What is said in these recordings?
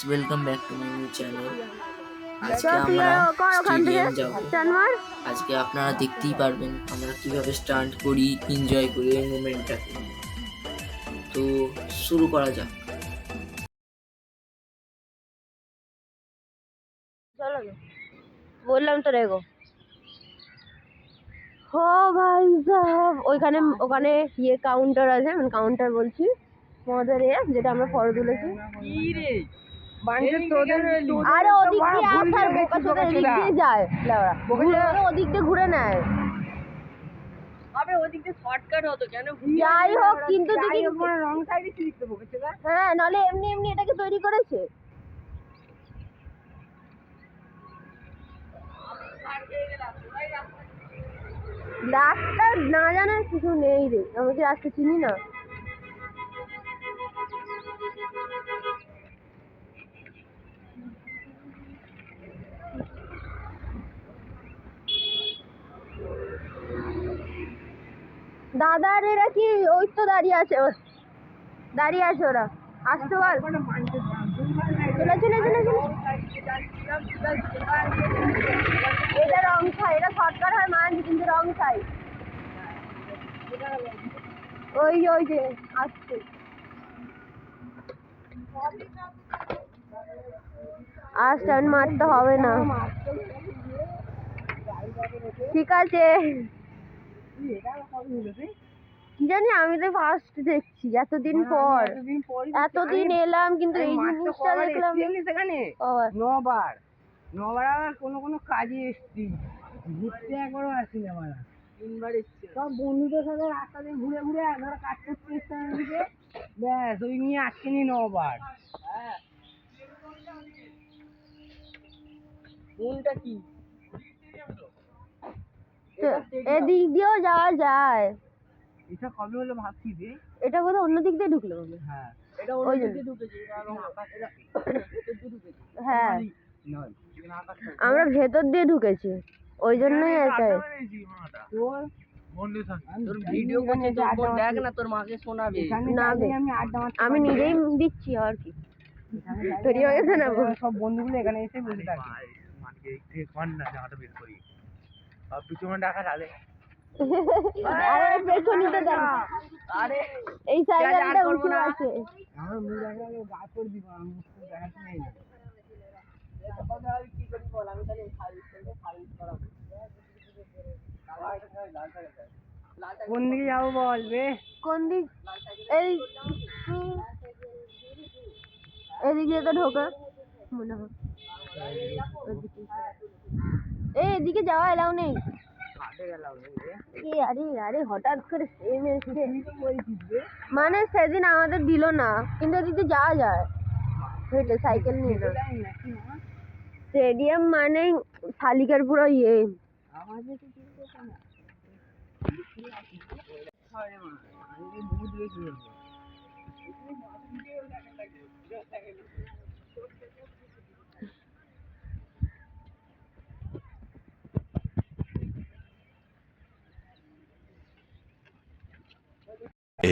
Welcome back to my new channel. আজকে আমরা stadium যাব। আজকে আপনারা দেখতেই পারবেন আমরা কিভাবে স্টান্ট করি, এনজয় করি এই মোমেন্টটাকে। তো শুরু করা যাক। চলো বললাম তো রেগো হো ভাই সাহেব। ওখানে ইয়ে কাউন্টার আছে, মানে কাউন্টার বলছি মদের যেটা আমরা ফটো তুলেছি। আরে ওদিক দিয়ে আসার বোকা চোদা এদিক দিয়ে যায়, ওদিক দিয়ে ঘুরে নেয়। যাই হোক, কিন্তু হ্যাঁ, নাহলে এমনি এমনি এটাকে তৈরি করেছে। রাস্তা না জানার কিছু নেই রে, আমি কি রাস্তা চিনি না। দাদার এরা কি ওই তো দাঁড়িয়ে আছে ওরা আসতে পার। এটা রং খাই, এটা শর্টকাট হয় মানছি, কিন্তু রং খাই। ওই যে আসছে, স্ট্যান্ড মারতে হবে না, ঠিক আছে। কি জানি, আমি তো ফার্স্ট দেখছি এতদিন পর, এতদিন এলাম কিন্তু এই জিনিসটা দেখলাম সেখানে। নবার আবার কোনো কাজে এসছি, ঘুরতে একবারও আসি না। আমরা তিনবার এসছি সব বন্ধুদের সাথে রাস্তা দিয়ে ঘুরে ঘুরে ধরো কাজ করতে এসছি, ব্যাস ওই নিয়ে আসছি নি নবার। কোনটা কি এদিক দিয়েও যাওয়া যায়। এটা কবে হলো ভাবছি যে এটা বোধহয় অন্য দিক দিয়ে ঢুকলো। হ্যাঁ, এটা অন্য দিক দিয়ে ঢুকেছে। হ্যাঁ, আমরা ভেতর দিয়ে ঢুকেছি, ওই জন্যই এটাই। তোর ভিডিও করছে, তোর দেখ না, তোর মাকে শোনাবে না। আমি নিজেই দিচ্ছি আর কি, তৈরি হয়ে গেছে না। সব বন্ধুগুলো এখানে এসে বসে থাকে। পিছনে ডাকা ডালে আরে পেছনিতে দেখ, আরে এই সাইকেলটা উঁচু আছে। আমার মুখ দেখালে গাছ করে দিব, আমি মুখ দেখাতে নেই। কি করি বল, আমি তাহলে সার্ভিস করাবো। কোন দিকে যাবো বল বে? কোন দিক? এদিকে তো ঢোকা মনে হয়। এদিকে যাওয়া এলাও নেই। আরে হঠাৎ করে মানে সেদিন আমাদের দিল না, কিন্তু এদিকে যাওয়া যায় হেঁটে, সাইকেল নিয়ে না। স্টেডিয়াম মানে শালিকার পুরো ইয়ে।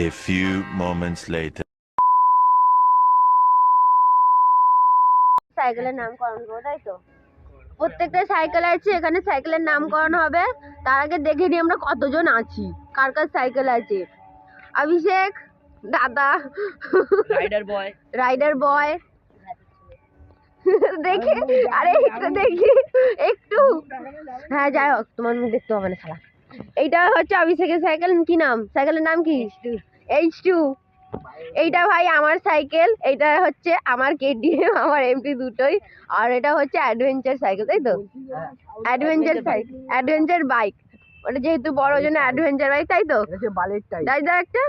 A few moments later. সাইকেলের নামকরণ করবো, তাই তো? প্রত্যেকটা সাইকেল আছে, এখানে সাইকেলের নামকরণ হবে। তার আগে দেখে নিই আমরা কতজন আছি, কার কার সাইকেল আছে। অভিষেক দাদা, রাইডার বয় দেখি, আরে একটু দেখি একটু। হ্যাঁ, যাই হোক, তোমার মুখ দেখতে হবে না শালা। এইটা হচ্ছে অভিষেকের সাইকেল। কি নাম সাইকেলের নাম? কি H2। এইটা ভাই আমার সাইকেল, এইটা হচ্ছে আমার KTM, আমার MT দুটোই। আর এটা হচ্ছে অ্যাডভেঞ্চার সাইকেল, তাই তো? Adventure cycle, adventure bike. ওটা যেহেতু বড় জন্য অ্যাডভেঞ্চার বাইক, তাই তো? তাই তো, একটা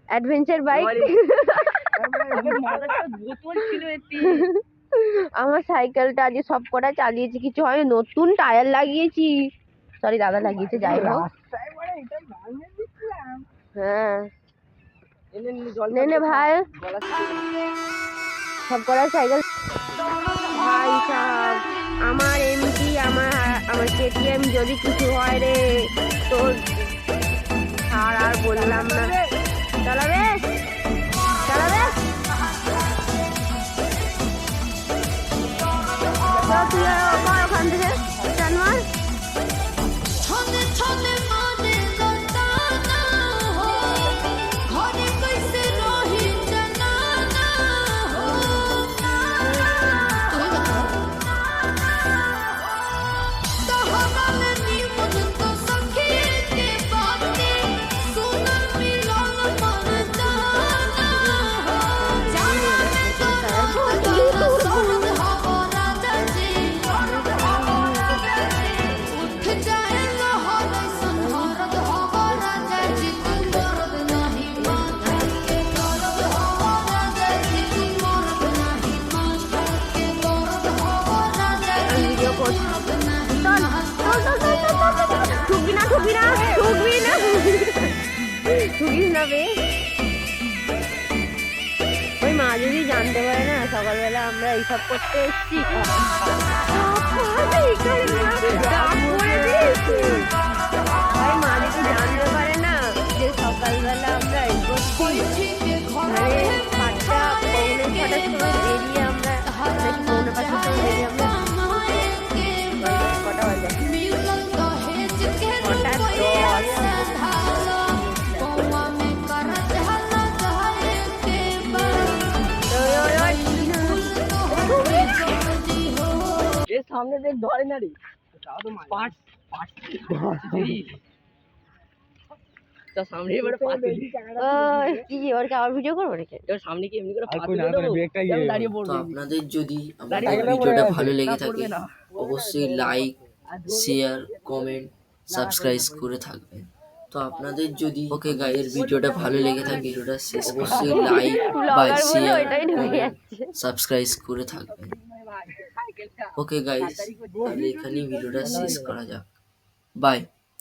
অ্যাডভেঞ্চার বাইক। আমার সাইকেলটা আজকে সব কটা চালিয়েছি, কিছু হয়, নতুন টায়ার লাগিয়েছি। সরি, দাদা লাগিয়েছে, যাই হোক। হ্যাঁ, নে ভাই, সব কটা সাইকেল। ভাই সাহেব, আমার MT, আমার KTM যদি কিছু হয় রে তোর আর বললাম না। চালাবে তুই কর ওখান থেকে টান মার। ছনে ছনে মানে লতানা হো ঘরে কইছে রহি জানা না হো তহমালে নিমন তো সখী কে বাতে সুনর মিলন মন জানা হো জানা তো সরদ হবো রাজা জি উঠ যায় লহর সনহরদ হবো রাজা জি তুই মরদ নাহি মাথা কে দরদ হবো রাজা জি তুই মরদ নাহি মাথা কে দরদ হবো রাজা জি ভিডিও করছি। ঠুকবি না ঠুকবি না ঠুকবি না ঠুকিস না বে। ওই মা যদি জানতে পারে না সকালবেলা আমরা এইসব করতে এসছি ওই মা যদি জানতে পারে না যে সকালবেলা আমরা এই করছি মানে 5টা পৌনে 6টার সময় বেরিয়ে আমরা নাকি পৌনে 5টার সময় বেরিয়ে আমরা কটা বাজে মিলন দহেজ के হঠাৎ पैसा धालो पौवा में करत हल्ला दहे के बाल এর সামনে দেখ ধরে না রে পাঁচ পাঁচ তো সামনে এবারে পাঁচ কি ওর কি আবার ভিডিও করবো নাকি? এবার সামনে কি এমনি করে পাঁচ দাঁড়িয়ে তো পড়বে আপনাদের যদি আমাদের দাঁড়িয়ে ভিডিওটা পড়বে, ভালো লেগে না থাকে পড়বে না। অবশ্যই লাইক শেয়ার কমেন্ট সাবস্ক্রাইব করে থাকবেন। তো আপনাদের যদি ওকে গাইয়ের ভিডিওটা ভালো লেগে থাকে ভিডিওটা শেষ অবশ্যই লাইক বা ব্লগার বলে শেয়ার ওইটাই ঢুকে কমেন্ট যাচ্ছে। সাবস্ক্রাইব করে থাকবেন। ওকে গাইস তাহলে এখানেই ভিডিওটা শেষ করা যাক। বাই।